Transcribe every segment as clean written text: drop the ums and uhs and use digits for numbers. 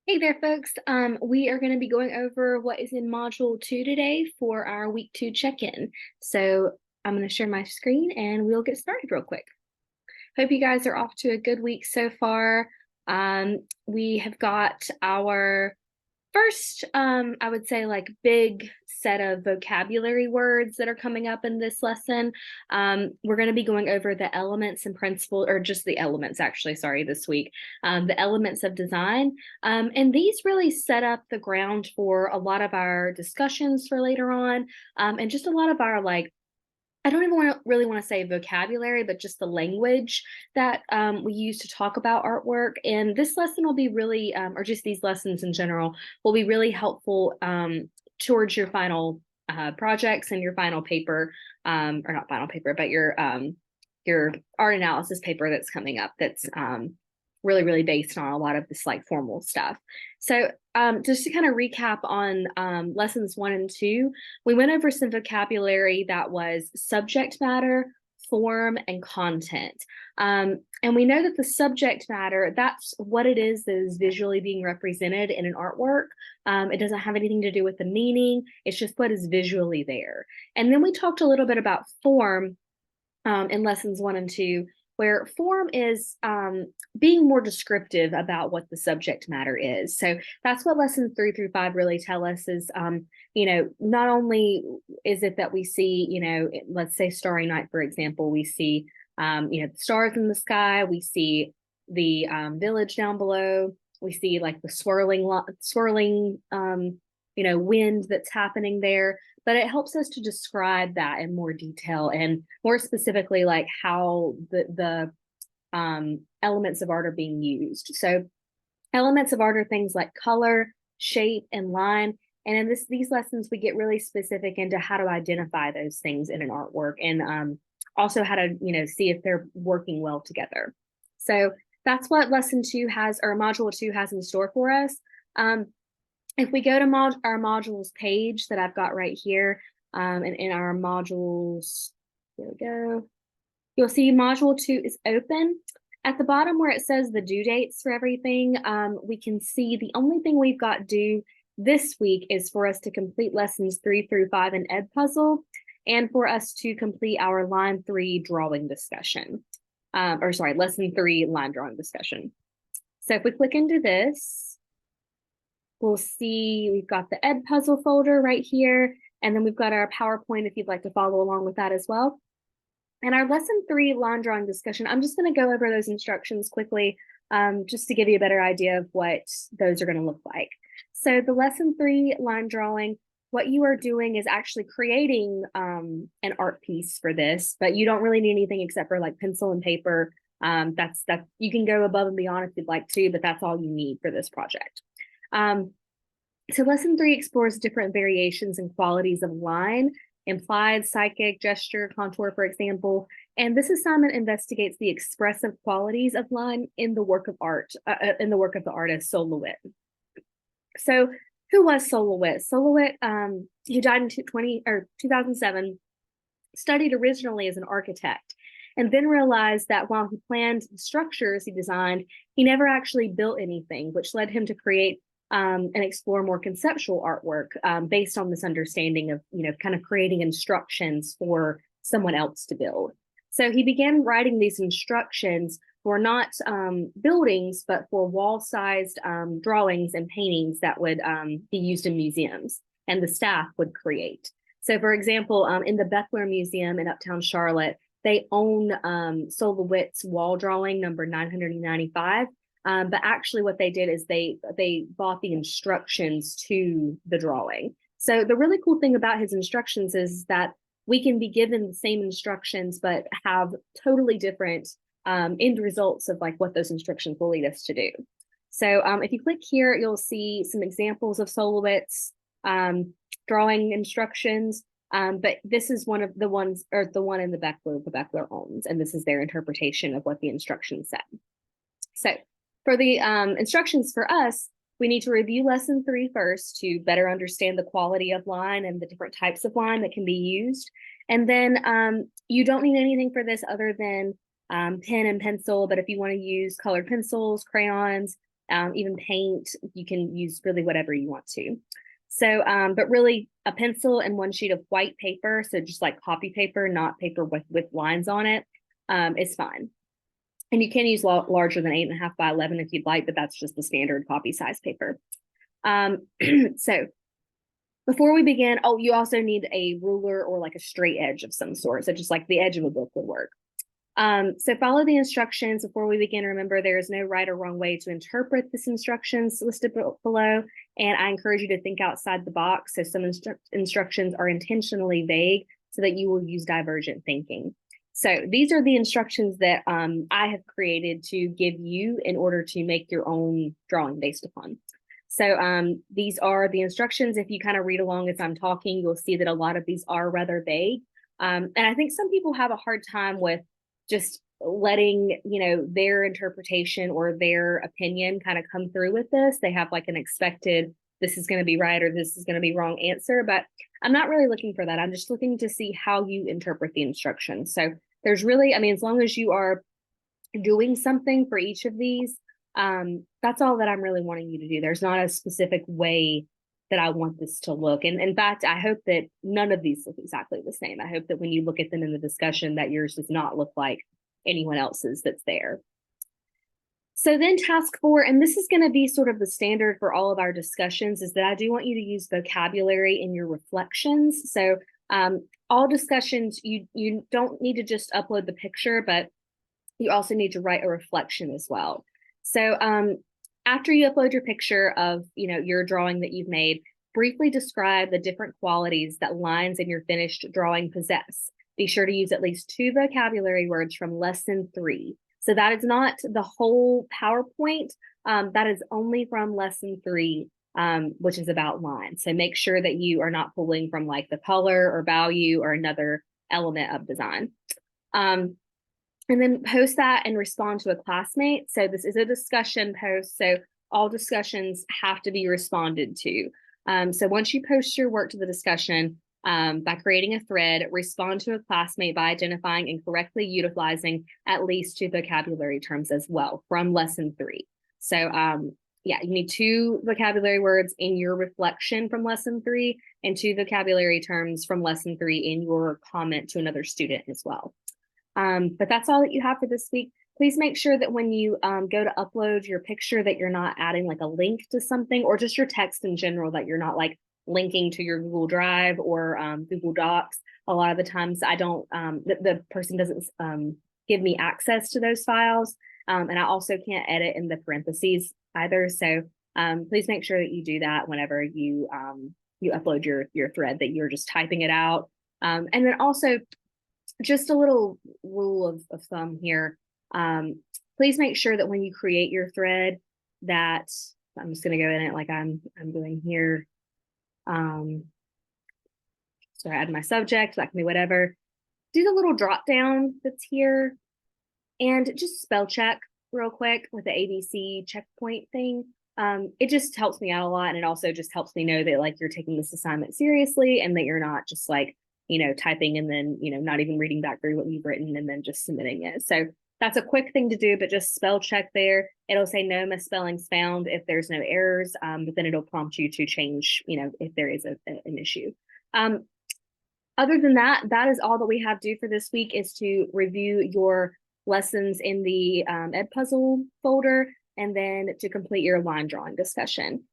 Hey there, folks. We are going to be going over what is in Module 2 today for our Week 2 check-in. So I'm going to share my screen and we'll get started real quick. Hope you guys are off to a good week so far. We have got our first, I would say, like, big set of vocabulary words that are coming up in this lesson. We're going to be going over the elements and principles, or just the elements, actually, sorry, this week, the elements of design. And these really set up the ground for a lot of our discussions for later on, and just a lot of our, like, I don't even really want to say vocabulary, but just the language that we use to talk about artwork. And this lesson will be really, or just these lessons in general, will be really helpful towards your final projects and your final paper, or not final paper, but your art analysis paper that's coming up. That's really, really based on a lot of this like formal stuff. So just to kind of recap on lessons 1 and 2, we went over some vocabulary that was subject matter, form, and content. And we know that the subject matter, that's what it is that is visually being represented in an artwork. It doesn't have anything to do with the meaning. It's just what is visually there. And then we talked a little bit about form in lessons 1 and 2, where form is being more descriptive about what the subject matter is. So that's what lessons 3 through 5 really tell us is, not only is it that we see, let's say Starry Night, for example, we see, the stars in the sky, we see the village down below, we see like the swirling, wind that's happening there, but it helps us to describe that in more detail and more specifically, like how the elements of art are being used. So elements of art are things like color, shape, and line. And in these lessons, we get really specific into how to identify those things in an artwork, and also how to, see if they're working well together. So that's what lesson 2 has, or module 2 has in store for us. If we go to our modules page that I've got right here, and in our modules, there we go, you'll see module 2 is open. At the bottom where it says the due dates for everything, we can see the only thing we've got due this week is for us to complete lessons 3 through 5 in Edpuzzle, and for us to complete our line 3 drawing discussion. Lesson 3 line drawing discussion. So if we click into this, we'll see we've got the Edpuzzle folder right here, and then we've got our PowerPoint if you'd like to follow along with that as well. And our lesson 3 line drawing discussion, I'm just going to go over those instructions quickly, just to give you a better idea of what those are going to look like. So the lesson 3 line drawing, what you are doing is actually creating an art piece for this, but you don't really need anything except for like pencil and paper. That's you can go above and beyond if you'd like to, but that's all you need for this project. So lesson 3 explores different variations and qualities of line, implied, psychic, gesture, contour, for example. And this assignment investigates the expressive qualities of line in the work of art, in the work of the artist Sol LeWitt. So who was Sol LeWitt? Sol LeWitt, he died in 2007, studied originally as an architect, and then realized that while he planned the structures he designed, he never actually built anything, which led him to create and explore more conceptual artwork based on this understanding of, kind of creating instructions for someone else to build. So he began writing these instructions for not buildings, but for wall-sized drawings and paintings that would be used in museums and the staff would create. So for example, in the Beckler Museum in Uptown Charlotte, they own Sol LeWitt's wall drawing number 995. But actually what they did is they bought the instructions to the drawing. So the really cool thing about his instructions is that we can be given the same instructions, but have totally different end results of like what those instructions will lead us to do. So if you click here, you'll see some examples of Sol LeWitt's drawing instructions. But this is one of the ones, or the one in the Beckler owns, and this is their interpretation of what the instructions said. So for the instructions for us, we need to review lesson 3 first to better understand the quality of line and the different types of line that can be used. And then you don't need anything for this other than pen and pencil, but if you want to use colored pencils, crayons, even paint. You can use really whatever you want to. So, but really a pencil and one sheet of white paper, so just like copy paper, not paper with lines on it, is fine. And you can use larger than 8.5 by 11 if you'd like, but that's just the standard copy size paper. So before we begin, oh, you also need a ruler or like a straight edge of some sort. So just like the edge of a book would work. So follow the instructions before we begin. Remember, there is no right or wrong way to interpret this instructions listed below. And I encourage you to think outside the box. So some instructions are intentionally vague so that you will use divergent thinking. So these are the instructions that I have created to give you in order to make your own drawing based upon. So these are the instructions. If you kind of read along as I'm talking, you'll see that a lot of these are rather vague. And I think some people have a hard time with just letting, their interpretation or their opinion kind of come through with this. They have like an expected, this is going to be right or this is going to be wrong answer, but I'm not really looking for that. I'm just looking to see how you interpret the instructions. So there's really, as long as you are doing something for each of these, that's all that I'm really wanting you to do. There's not a specific way that I want this to look. And in fact, I hope that none of these look exactly the same. I hope that when you look at them in the discussion that yours does not look like anyone else's that's there. So then task 4, and this is going to be sort of the standard for all of our discussions, is that I do want you to use vocabulary in your reflections. So all discussions, you don't need to just upload the picture, but you also need to write a reflection as well. So after you upload your picture of, your drawing that you've made, briefly describe the different qualities that lines in your finished drawing possess. Be sure to use at least 2 vocabulary words from lesson 3. So that is not the whole PowerPoint. That is only from lesson 3, which is about lines. So make sure that you are not pulling from like the color or value or another element of design. And then post that and respond to a classmate. So this is a discussion post. So all discussions have to be responded to. So once you post your work to the discussion, by creating a thread, respond to a classmate by identifying and correctly utilizing at least 2 vocabulary terms as well from lesson 3. So yeah, you need 2 vocabulary words in your reflection from lesson 3 and 2 vocabulary terms from lesson 3 in your comment to another student as well. But that's all that you have for this week. Please make sure that when you go to upload your picture that you're not adding like a link to something or just your text in general, that you're not like linking to your Google Drive or Google Docs. A lot of the times I don't, the person doesn't give me access to those files. And I also can't edit in the parentheses either. So please make sure that you do that whenever you upload your thread, that you're just typing it out. And then also, just a little rule of thumb here. Please make sure that when you create your thread that, I'm just going to go in it like I'm doing here. So I add my subject, that can be whatever. Do the little drop down that's here and just spell check real quick with the ABC checkpoint thing. It just helps me out a lot. And it also just helps me know that like you're taking this assignment seriously and that you're not just like, typing and then, not even reading back through what you've written and then just submitting it. So that's a quick thing to do, but just spell check there. It'll say no misspellings found if there's no errors, but then it'll prompt you to change, if there is an issue. Other than that, that is all that we have due for this week, is to review your lessons in the Edpuzzle folder and then to complete your line drawing discussion.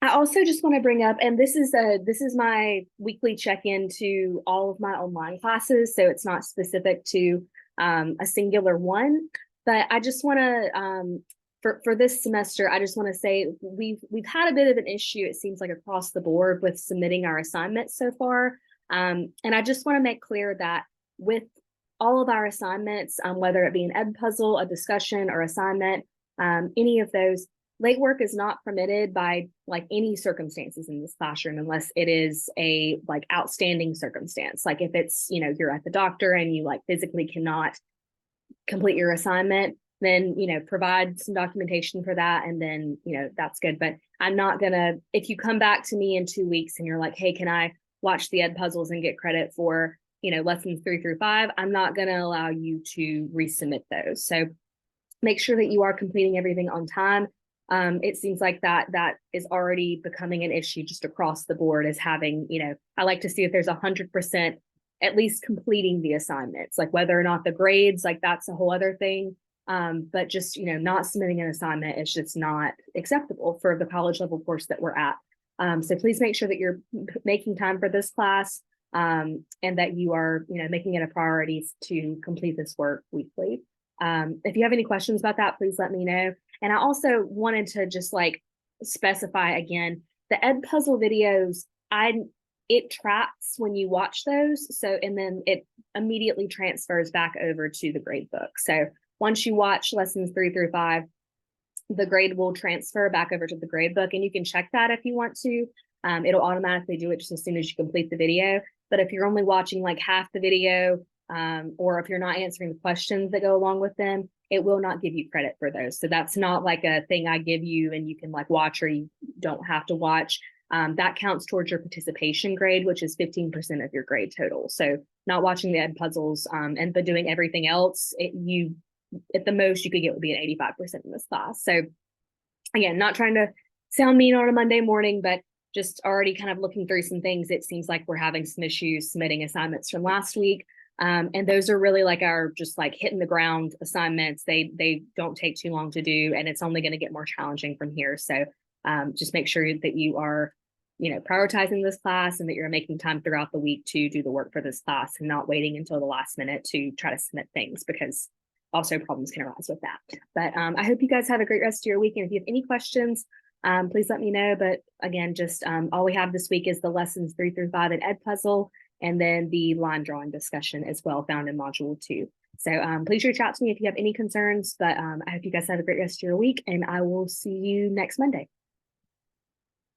I also just want to bring up, and this is my weekly check-in to all of my online classes, so it's not specific to a singular one, but I just want to, for this semester, I just want to say we've had a bit of an issue, it seems like across the board, with submitting our assignments so far, and I just want to make clear that with all of our assignments, whether it be an Edpuzzle, a discussion, or assignment, any of those, late work is not permitted by like any circumstances in this classroom unless it is a like outstanding circumstance. Like if it's, you're at the doctor and you like physically cannot complete your assignment, then, provide some documentation for that. And then, that's good. But I'm not gonna, if you come back to me in 2 weeks and you're like, hey, can I watch the Edpuzzles and get credit for, lessons 3 through 5, I'm not gonna allow you to resubmit those. So make sure that you are completing everything on time. It seems like that is already becoming an issue just across the board, is having, I like to see if there's 100% at least completing the assignments, like whether or not the grades, like that's a whole other thing. But just, not submitting an assignment is just not acceptable for the college level course that we're at. So please make sure that you're making time for this class, and that you are, making it a priority to complete this work weekly. If you have any questions about that, please let me know. And I also wanted to just like specify again, the Edpuzzle videos, it tracks when you watch those. So, and then it immediately transfers back over to the grade book. So once you watch lessons 3 through 5, the grade will transfer back over to the grade book, and you can check that if you want to. It'll automatically do it just as soon as you complete the video. But if you're only watching like half the video, or if you're not answering the questions that go along with them, it will not give you credit for those. So that's not like a thing I give you and you can like watch or you don't have to watch. That counts towards your participation grade, which is 15% of your grade total. So not watching the Edpuzzles, but doing everything else, at the most you could get would be an 85% in this class. So again, not trying to sound mean on a Monday morning, but just already kind of looking through some things, it seems like we're having some issues submitting assignments from last week. And those are really like our just like hitting the ground assignments. They don't take too long to do, and it's only going to get more challenging from here. So just make sure that you are, prioritizing this class and that you're making time throughout the week to do the work for this class and not waiting until the last minute to try to submit things, because also problems can arise with that. But I hope you guys have a great rest of your week. And if you have any questions, please let me know. But again, just all we have this week is the lessons 3 through 5 in Edpuzzle, and then the line drawing discussion as well, found in module 2. So please reach out to me if you have any concerns. But I hope you guys have a great rest of your week, and I will see you next Monday.